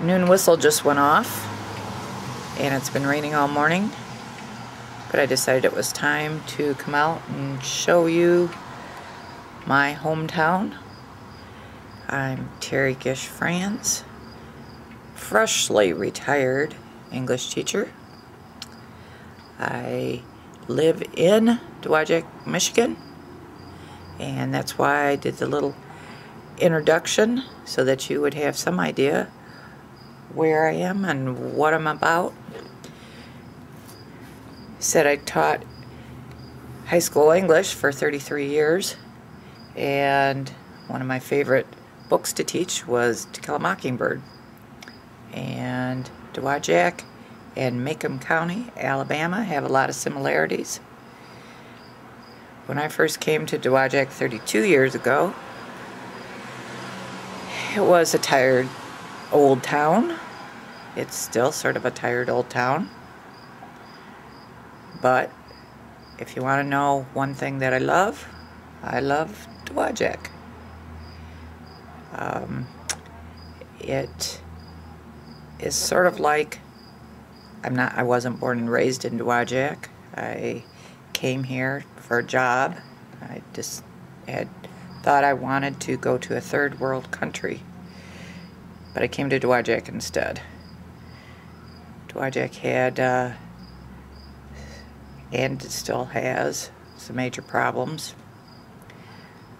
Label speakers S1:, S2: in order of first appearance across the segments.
S1: Noon whistle just went off, and it's been raining all morning, but I decided it was time to come out and show you my hometown. I'm Terry Gish Franz, freshly retired English teacher. I live in Dowagiac, Michigan, and that's why I did the little introduction so that you would have some idea where I am and what I'm about. Said I taught high school English for 33 years, and one of my favorite books to teach was To Kill a Mockingbird. And Dowagiac and Macomb County, Alabama have a lot of similarities. When I first came to Dowagiac 32 years ago, it was a tired old town. It's still sort of a tired old town. But if you want to know one thing that I love Dowagiac. It is sort of like, I wasn't born and raised in Dowagiac. I came here for a job. I just had thought I wanted to go to a third world country, but I came to Dowagiac instead. Dowagiac had, and it still has, some major problems.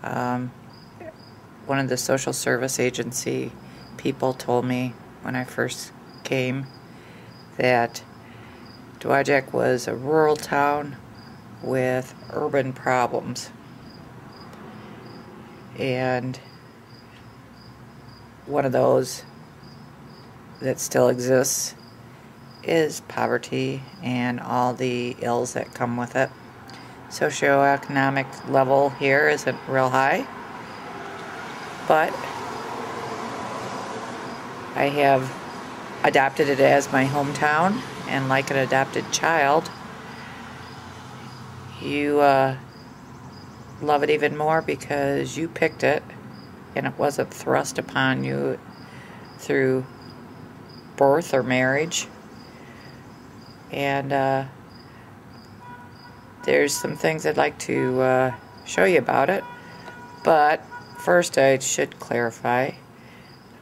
S1: One of the social service agency people told me when I first came that Dowagiac was a rural town with urban problems. And one of those that still exists is poverty and all the ills that come with it. Socioeconomic level here isn't real high, but I have adopted it as my hometown, and like an adopted child, you love it even more because you picked it and it wasn't thrust upon you through birth or marriage. And there's some things I'd like to show you about it, but first I should clarify,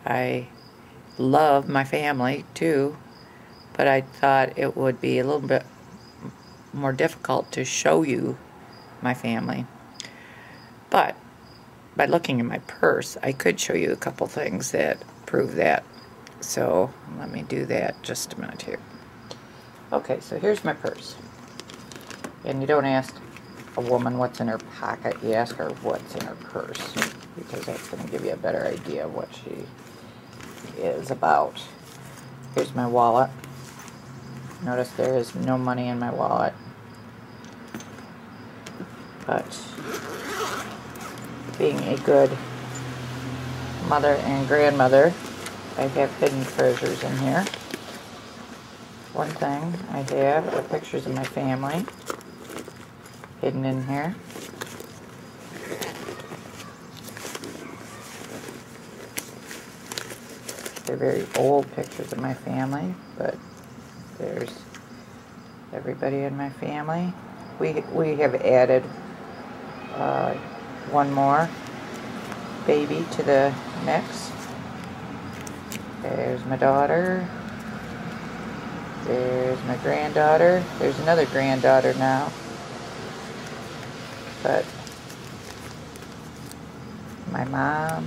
S1: I love my family too, but I thought it would be a little bit more difficult to show you my family. But by looking in my purse, I could show you a couple things that prove that. So let me do that just a minute here. Okay, so here's my purse. And you don't ask a woman what's in her pocket, you ask her what's in her purse, because that's going to give you a better idea of what she is about. Here's my wallet. Notice there is no money in my wallet. But being a good mother and grandmother, I have hidden treasures in here. One thing I have are pictures of my family hidden in here. They're very old pictures of my family, but there's everybody in my family. We have added one more baby to the mix. There's my daughter. There's my granddaughter. There's another granddaughter now. But my mom.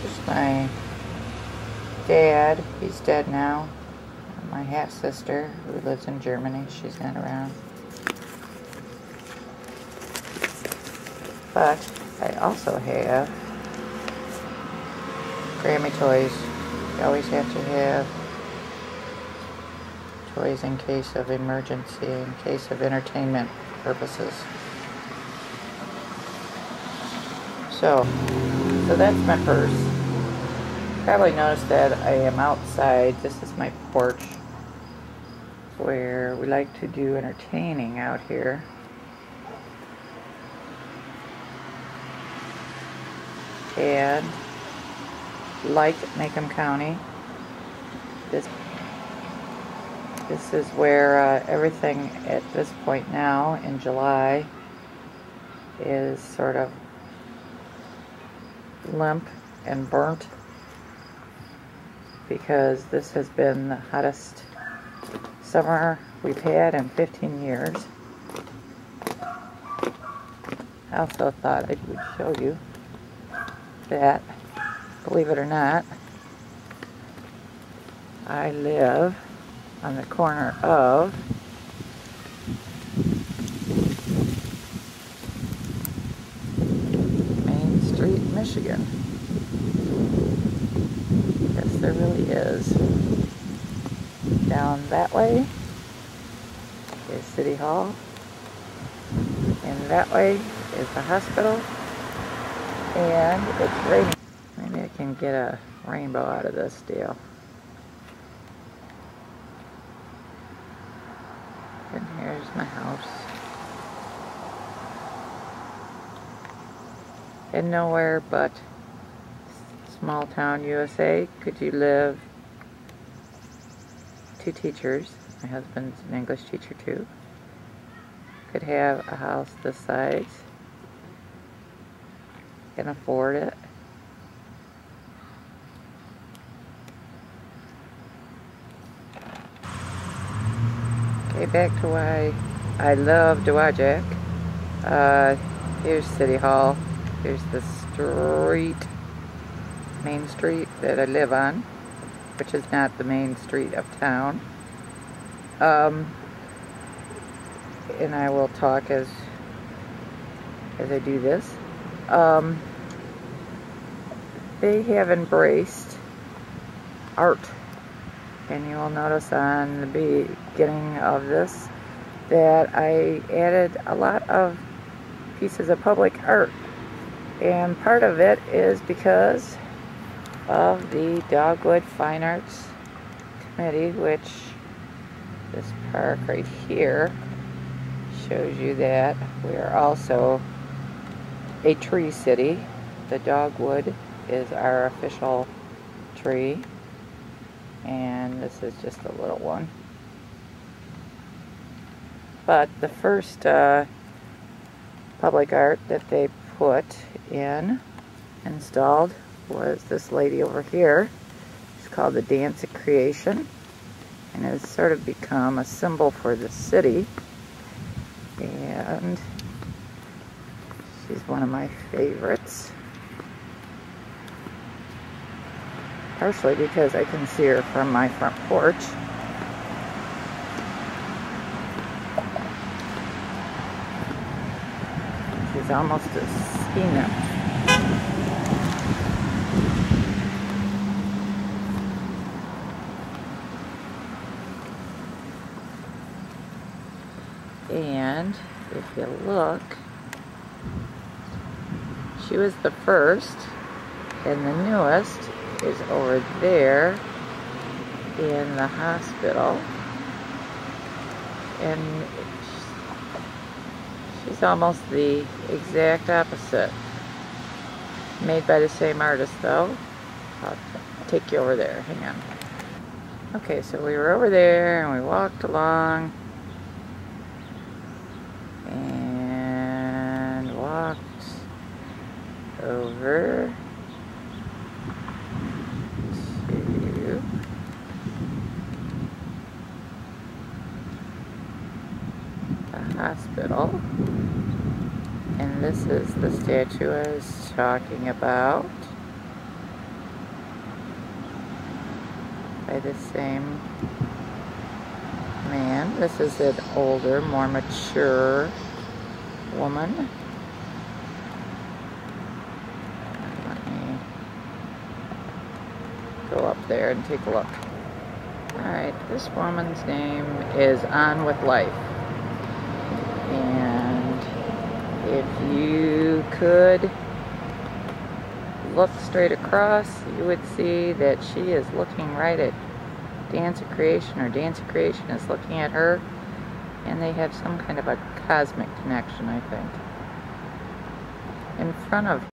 S1: There's my dad. He's dead now. My half-sister who lives in Germany. She's not around. But I also have Grammy toys. You always have to have toys in case of emergency, in case of entertainment purposes. So that's my purse. Probably noticed that I am outside. This is my porch where we like to do entertaining out here. and like Macomb County. This is where everything at this point now in July is sort of limp and burnt, because this has been the hottest summer we've had in 15 years. I also thought I would show you that, believe it or not, I live on the corner of Main Street, Michigan. Yes, there really is. Down that way is City Hall, and that way is the hospital, and it's raining. Maybe I can get a rainbow out of this deal. And here's my house. And nowhere but small town USA could you live. 2 teachers, my husband's an English teacher too, could have a house this size, can afford it. Okay, back to why I love Dowagiac. Here's City Hall. Here's the street, Main Street that I live on, which is not the main street of town. And I will talk as I do this. They have embraced art, and you will notice on the beginning of this that I added a lot of pieces of public art, and part of it is because of the Dogwood Fine Arts Committee, which this park right here shows you that we are also a tree city. The dogwood is our official tree, and this is just a little one. But the first public art that they put in, installed, was this lady over here. It's called the Dance of Creation, and it's sort of become a symbol for the city, and she's one of my favorites, partially because I can see her from my front porch. She's almost a sea nymph. And if you look, she was the first, and the newest is over there in the hospital. And she's almost the exact opposite. Made by the same artist though. I'll take you over there, hang on. Okay, so we were over there and we walked along and walked over to the hospital, and this is the statue I was talking about, by the same man. This is an older, more mature woman. Let me go up there and take a look. Alright, this woman's name is On With Life. And if you could look straight across, you would see that she is looking right at Dance of Creation, or Dance of Creation is looking at her, and they have some kind of a cosmic connection, I think. In front of